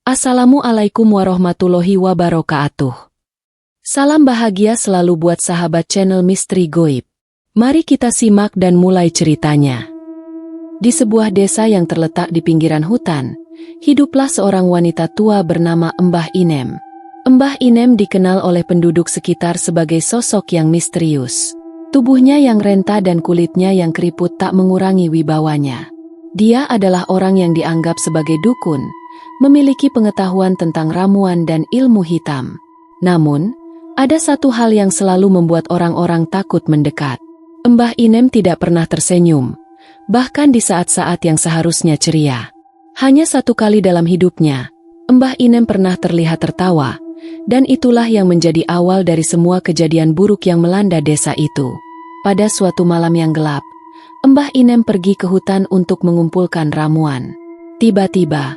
Assalamualaikum warahmatullahi wabarakatuh. Salam bahagia selalu buat sahabat channel Misteri Goib. Mari kita simak dan mulai ceritanya. Di sebuah desa yang terletak di pinggiran hutan, hiduplah seorang wanita tua bernama Mbah Inem. Mbah Inem dikenal oleh penduduk sekitar sebagai sosok yang misterius. Tubuhnya yang renta dan kulitnya yang keriput tak mengurangi wibawanya. Dia adalah orang yang dianggap sebagai dukun, memiliki pengetahuan tentang ramuan dan ilmu hitam. Namun, ada satu hal yang selalu membuat orang-orang takut mendekat. Mbah Inem tidak pernah tersenyum, bahkan di saat-saat yang seharusnya ceria. Hanya satu kali dalam hidupnya, Mbah Inem pernah terlihat tertawa, dan itulah yang menjadi awal dari semua kejadian buruk yang melanda desa itu. Pada suatu malam yang gelap, Mbah Inem pergi ke hutan untuk mengumpulkan ramuan. Tiba-tiba,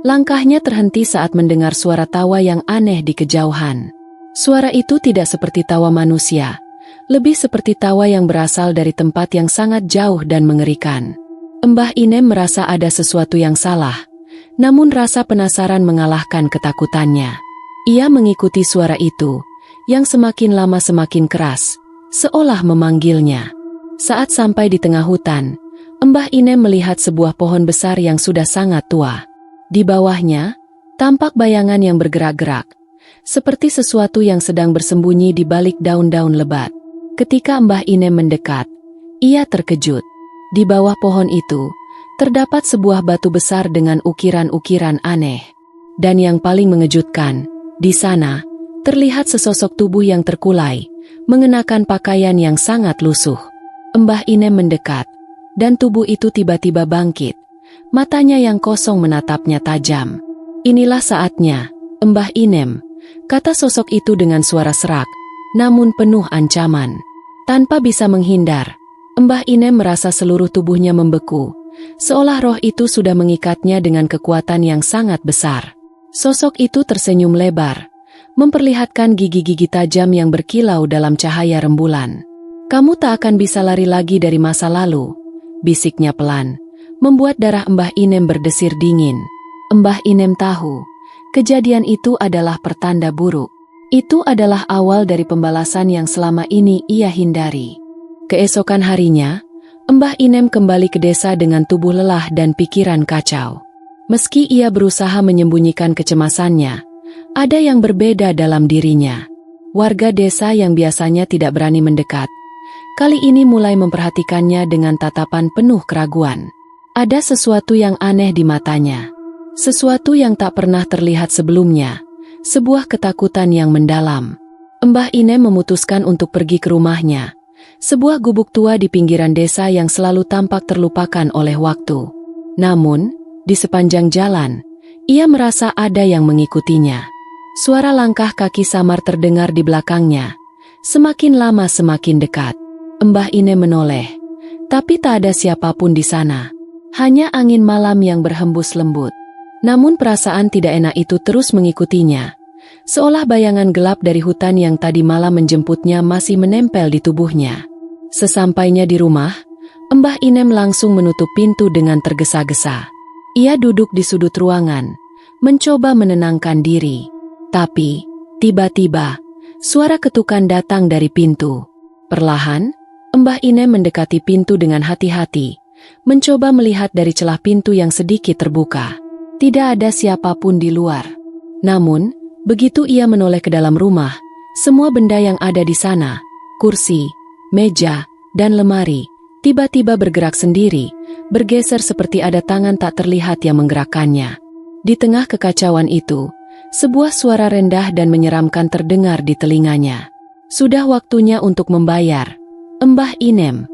langkahnya terhenti saat mendengar suara tawa yang aneh di kejauhan. Suara itu tidak seperti tawa manusia, lebih seperti tawa yang berasal dari tempat yang sangat jauh dan mengerikan. Mbah Inem merasa ada sesuatu yang salah, namun rasa penasaran mengalahkan ketakutannya. Ia mengikuti suara itu, yang semakin lama semakin keras, seolah memanggilnya. Saat sampai di tengah hutan, Mbah Inem melihat sebuah pohon besar yang sudah sangat tua. Di bawahnya, tampak bayangan yang bergerak-gerak, seperti sesuatu yang sedang bersembunyi di balik daun-daun lebat. Ketika Mbah Inem mendekat, ia terkejut. Di bawah pohon itu, terdapat sebuah batu besar dengan ukiran-ukiran aneh. Dan yang paling mengejutkan, di sana, terlihat sesosok tubuh yang terkulai, mengenakan pakaian yang sangat lusuh. Mbah Inem mendekat, dan tubuh itu tiba-tiba bangkit. Matanya yang kosong menatapnya tajam. Inilah saatnya, Mbah Inem, kata sosok itu dengan suara serak, namun penuh ancaman. Tanpa bisa menghindar, Mbah Inem merasa seluruh tubuhnya membeku, seolah roh itu sudah mengikatnya dengan kekuatan yang sangat besar. Sosok itu tersenyum lebar, memperlihatkan gigi-gigi tajam yang berkilau dalam cahaya rembulan. "Kamu tak akan bisa lari lagi dari masa lalu," bisiknya pelan, membuat darah Mbah Inem berdesir dingin. Mbah Inem tahu, kejadian itu adalah pertanda buruk. Itu adalah awal dari pembalasan yang selama ini ia hindari. Keesokan harinya, Mbah Inem kembali ke desa dengan tubuh lelah dan pikiran kacau. Meski ia berusaha menyembunyikan kecemasannya, ada yang berbeda dalam dirinya. Warga desa yang biasanya tidak berani mendekat, kali ini mulai memperhatikannya dengan tatapan penuh keraguan. Ada sesuatu yang aneh di matanya. Sesuatu yang tak pernah terlihat sebelumnya. Sebuah ketakutan yang mendalam. Mbah Inem memutuskan untuk pergi ke rumahnya. Sebuah gubuk tua di pinggiran desa yang selalu tampak terlupakan oleh waktu. Namun, di sepanjang jalan, ia merasa ada yang mengikutinya. Suara langkah kaki samar terdengar di belakangnya. Semakin lama semakin dekat. Mbah Inem menoleh, tapi tak ada siapapun di sana. Hanya angin malam yang berhembus lembut. Namun perasaan tidak enak itu terus mengikutinya. Seolah bayangan gelap dari hutan yang tadi malam menjemputnya masih menempel di tubuhnya. Sesampainya di rumah, Mbah Inem langsung menutup pintu dengan tergesa-gesa. Ia duduk di sudut ruangan, mencoba menenangkan diri. Tapi, tiba-tiba, suara ketukan datang dari pintu. Perlahan, Mbah Inem mendekati pintu dengan hati-hati, mencoba melihat dari celah pintu yang sedikit terbuka. Tidak ada siapapun di luar. Namun, begitu ia menoleh ke dalam rumah, semua benda yang ada di sana, kursi, meja, dan lemari, tiba-tiba bergerak sendiri, bergeser seperti ada tangan tak terlihat yang menggerakkannya. Di tengah kekacauan itu, sebuah suara rendah dan menyeramkan terdengar di telinganya. "Sudah waktunya untuk membayar, Mbah Inem."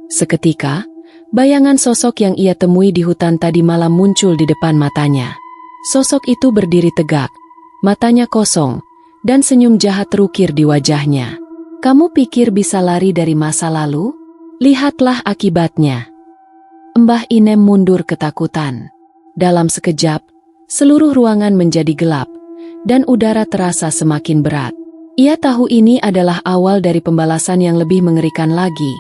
Seketika, bayangan sosok yang ia temui di hutan tadi malam muncul di depan matanya. Sosok itu berdiri tegak, matanya kosong, dan senyum jahat terukir di wajahnya. "Kamu pikir bisa lari dari masa lalu? Lihatlah akibatnya." Mbah Inem mundur ketakutan. Dalam sekejap, seluruh ruangan menjadi gelap, dan udara terasa semakin berat. Ia tahu ini adalah awal dari pembalasan yang lebih mengerikan lagi.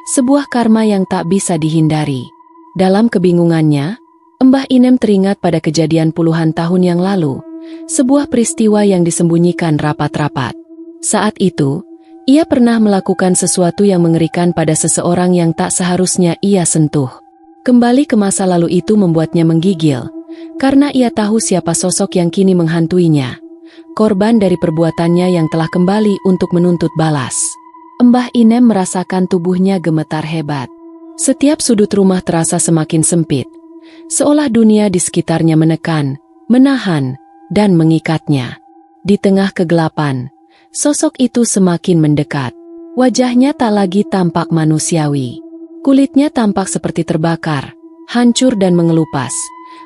Sebuah karma yang tak bisa dihindari. Dalam kebingungannya, Mbah Inem teringat pada kejadian puluhan tahun yang lalu, sebuah peristiwa yang disembunyikan rapat-rapat. Saat itu, ia pernah melakukan sesuatu yang mengerikan pada seseorang yang tak seharusnya ia sentuh. Kembali ke masa lalu itu membuatnya menggigil, karena ia tahu siapa sosok yang kini menghantuinya, korban dari perbuatannya yang telah kembali untuk menuntut balas. Mbah Inem merasakan tubuhnya gemetar hebat. Setiap sudut rumah terasa semakin sempit, seolah dunia di sekitarnya menekan, menahan, dan mengikatnya. Di tengah kegelapan, sosok itu semakin mendekat. Wajahnya tak lagi tampak manusiawi. Kulitnya tampak seperti terbakar, hancur dan mengelupas,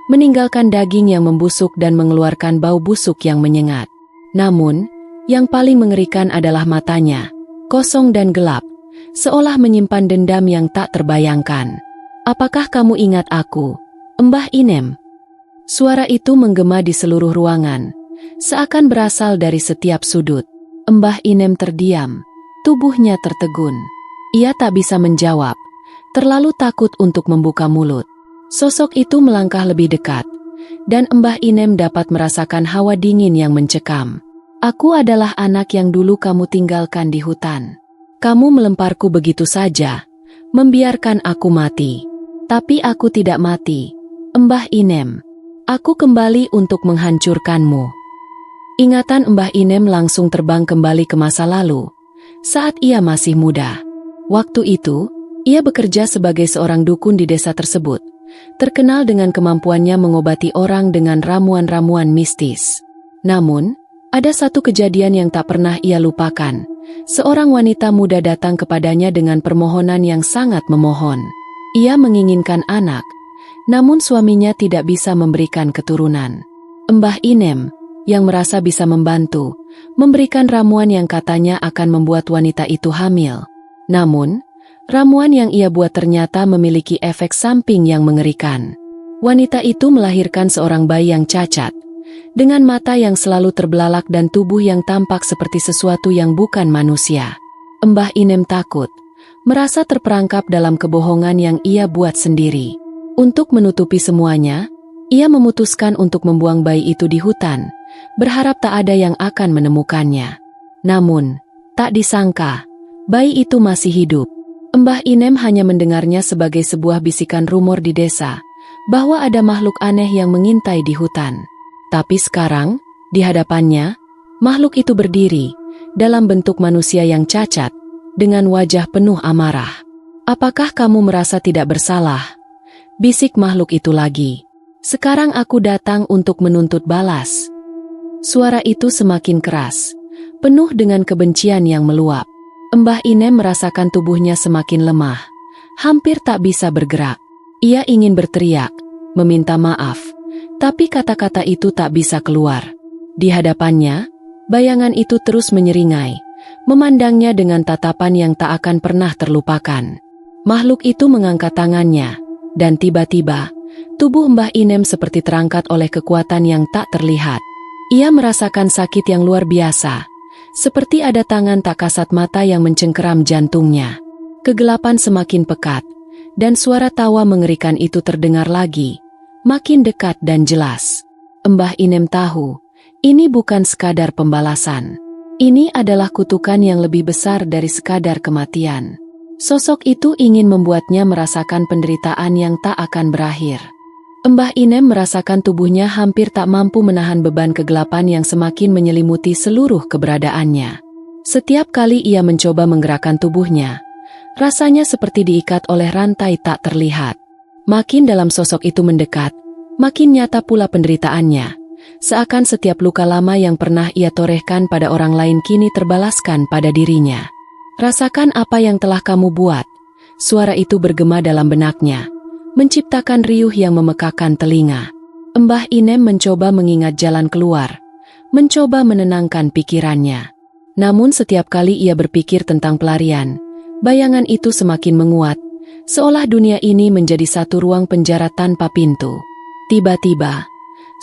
meninggalkan daging yang membusuk dan mengeluarkan bau busuk yang menyengat. Namun, yang paling mengerikan adalah matanya, kosong dan gelap, seolah menyimpan dendam yang tak terbayangkan. "Apakah kamu ingat aku, Mbah Inem?" Suara itu menggema di seluruh ruangan, seakan berasal dari setiap sudut. Mbah Inem terdiam, tubuhnya tertegun. Ia tak bisa menjawab, terlalu takut untuk membuka mulut. Sosok itu melangkah lebih dekat, dan Mbah Inem dapat merasakan hawa dingin yang mencekam. "Aku adalah anak yang dulu kamu tinggalkan di hutan. Kamu melemparku begitu saja, membiarkan aku mati. Tapi aku tidak mati, Mbah Inem. Aku kembali untuk menghancurkanmu." Ingatan Mbah Inem langsung terbang kembali ke masa lalu, saat ia masih muda. Waktu itu, ia bekerja sebagai seorang dukun di desa tersebut, terkenal dengan kemampuannya mengobati orang dengan ramuan-ramuan mistis. Namun, ada satu kejadian yang tak pernah ia lupakan. Seorang wanita muda datang kepadanya dengan permohonan yang sangat memohon. Ia menginginkan anak, namun suaminya tidak bisa memberikan keturunan. Mbah Inem, yang merasa bisa membantu, memberikan ramuan yang katanya akan membuat wanita itu hamil. Namun, ramuan yang ia buat ternyata memiliki efek samping yang mengerikan. Wanita itu melahirkan seorang bayi yang cacat, dengan mata yang selalu terbelalak dan tubuh yang tampak seperti sesuatu yang bukan manusia. Mbah Inem takut, merasa terperangkap dalam kebohongan yang ia buat sendiri. Untuk menutupi semuanya, ia memutuskan untuk membuang bayi itu di hutan, berharap tak ada yang akan menemukannya. Namun, tak disangka, bayi itu masih hidup. Mbah Inem hanya mendengarnya sebagai sebuah bisikan rumor di desa, bahwa ada makhluk aneh yang mengintai di hutan. Tapi sekarang, di hadapannya, makhluk itu berdiri, dalam bentuk manusia yang cacat, dengan wajah penuh amarah. "Apakah kamu merasa tidak bersalah?" bisik makhluk itu lagi. "Sekarang aku datang untuk menuntut balas." Suara itu semakin keras, penuh dengan kebencian yang meluap. Mbah Inem merasakan tubuhnya semakin lemah, hampir tak bisa bergerak. Ia ingin berteriak, meminta maaf, tapi kata-kata itu tak bisa keluar. Di hadapannya, bayangan itu terus menyeringai, memandangnya dengan tatapan yang tak akan pernah terlupakan. Makhluk itu mengangkat tangannya, dan tiba-tiba, tubuh Mbah Inem seperti terangkat oleh kekuatan yang tak terlihat. Ia merasakan sakit yang luar biasa, seperti ada tangan tak kasat mata yang mencengkeram jantungnya. Kegelapan semakin pekat, dan suara tawa mengerikan itu terdengar lagi, makin dekat dan jelas. Mbah Inem tahu, ini bukan sekadar pembalasan. Ini adalah kutukan yang lebih besar dari sekadar kematian. Sosok itu ingin membuatnya merasakan penderitaan yang tak akan berakhir. Mbah Inem merasakan tubuhnya hampir tak mampu menahan beban kegelapan yang semakin menyelimuti seluruh keberadaannya. Setiap kali ia mencoba menggerakkan tubuhnya, rasanya seperti diikat oleh rantai tak terlihat. Makin dalam sosok itu mendekat, makin nyata pula penderitaannya. Seakan setiap luka lama yang pernah ia torehkan pada orang lain kini terbalaskan pada dirinya. "Rasakan apa yang telah kamu buat," suara itu bergema dalam benaknya, menciptakan riuh yang memekakan telinga. Mbah Inem mencoba mengingat jalan keluar, mencoba menenangkan pikirannya. Namun setiap kali ia berpikir tentang pelarian, bayangan itu semakin menguat, seolah dunia ini menjadi satu ruang penjara tanpa pintu. Tiba-tiba,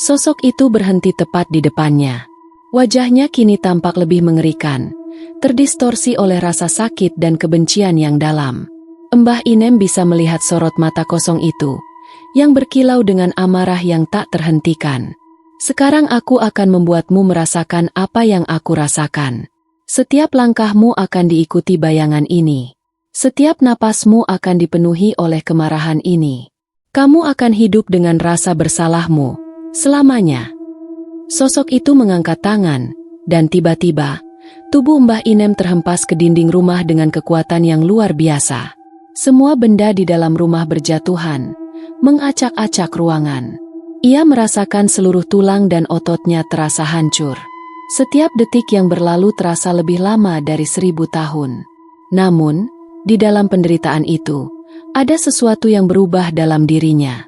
sosok itu berhenti tepat di depannya. Wajahnya kini tampak lebih mengerikan, terdistorsi oleh rasa sakit dan kebencian yang dalam. Mbah Inem bisa melihat sorot mata kosong itu, yang berkilau dengan amarah yang tak terhentikan. Sekarang aku akan membuatmu merasakan apa yang aku rasakan. Setiap langkahmu akan diikuti bayangan ini. Setiap napasmu akan dipenuhi oleh kemarahan ini. Kamu akan hidup dengan rasa bersalahmu selamanya. Sosok itu mengangkat tangan, dan tiba-tiba, tubuh Mbah Inem terhempas ke dinding rumah dengan kekuatan yang luar biasa. Semua benda di dalam rumah berjatuhan, mengacak-acak ruangan. Ia merasakan seluruh tulang dan ototnya terasa hancur. Setiap detik yang berlalu terasa lebih lama dari 1000 tahun. Namun, di dalam penderitaan itu, ada sesuatu yang berubah dalam dirinya.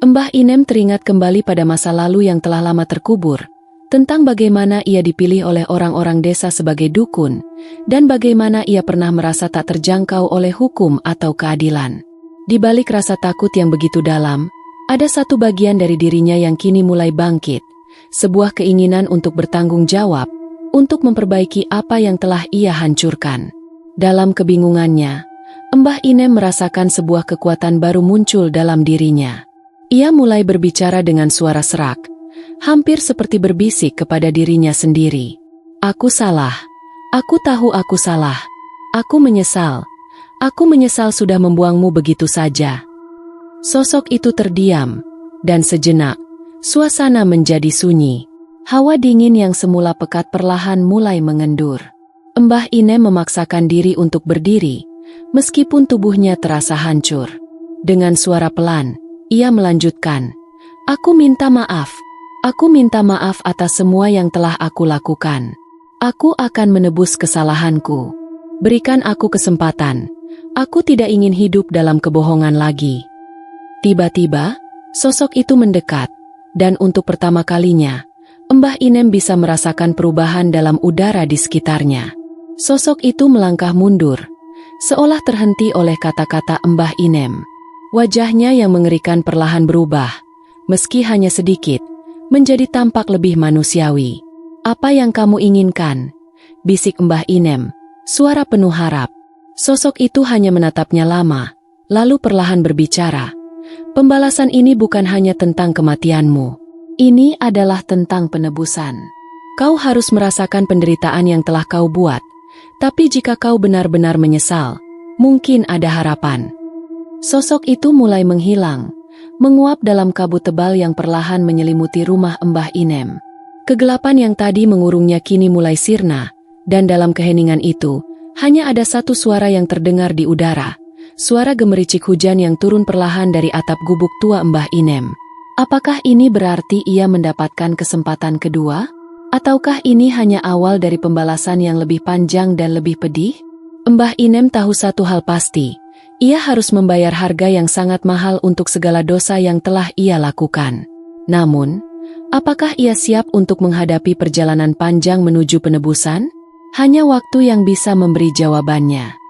Mbah Inem teringat kembali pada masa lalu yang telah lama terkubur, tentang bagaimana ia dipilih oleh orang-orang desa sebagai dukun, dan bagaimana ia pernah merasa tak terjangkau oleh hukum atau keadilan. Di balik rasa takut yang begitu dalam, ada satu bagian dari dirinya yang kini mulai bangkit, sebuah keinginan untuk bertanggung jawab, untuk memperbaiki apa yang telah ia hancurkan. Dalam kebingungannya, Mbah Inem merasakan sebuah kekuatan baru muncul dalam dirinya. Ia mulai berbicara dengan suara serak, hampir seperti berbisik kepada dirinya sendiri. Aku salah. Aku tahu aku salah. Aku menyesal. Aku menyesal sudah membuangmu begitu saja. Sosok itu terdiam, dan sejenak, suasana menjadi sunyi. Hawa dingin yang semula pekat perlahan mulai mengendur. Mbah Inem memaksakan diri untuk berdiri, meskipun tubuhnya terasa hancur. Dengan suara pelan, ia melanjutkan, "Aku minta maaf. Aku minta maaf atas semua yang telah aku lakukan. Aku akan menebus kesalahanku. Berikan aku kesempatan. Aku tidak ingin hidup dalam kebohongan lagi." Tiba-tiba, sosok itu mendekat, dan untuk pertama kalinya, Mbah Inem bisa merasakan perubahan dalam udara di sekitarnya. Sosok itu melangkah mundur, seolah terhenti oleh kata-kata Mbah Inem. Wajahnya yang mengerikan perlahan berubah, meski hanya sedikit, menjadi tampak lebih manusiawi. "Apa yang kamu inginkan?" bisik Mbah Inem, suara penuh harap. Sosok itu hanya menatapnya lama, lalu perlahan berbicara. "Pembalasan ini bukan hanya tentang kematianmu. Ini adalah tentang penebusan. Kau harus merasakan penderitaan yang telah kau buat, tapi jika kau benar-benar menyesal, mungkin ada harapan." Sosok itu mulai menghilang, menguap dalam kabut tebal yang perlahan menyelimuti rumah Mbah Inem. Kegelapan yang tadi mengurungnya kini mulai sirna, dan dalam keheningan itu, hanya ada satu suara yang terdengar di udara. Suara gemericik hujan yang turun perlahan dari atap gubuk tua Mbah Inem. Apakah ini berarti ia mendapatkan kesempatan kedua? Ataukah ini hanya awal dari pembalasan yang lebih panjang dan lebih pedih? Mbah Inem tahu satu hal pasti. Ia harus membayar harga yang sangat mahal untuk segala dosa yang telah ia lakukan. Namun, apakah ia siap untuk menghadapi perjalanan panjang menuju penebusan? Hanya waktu yang bisa memberi jawabannya.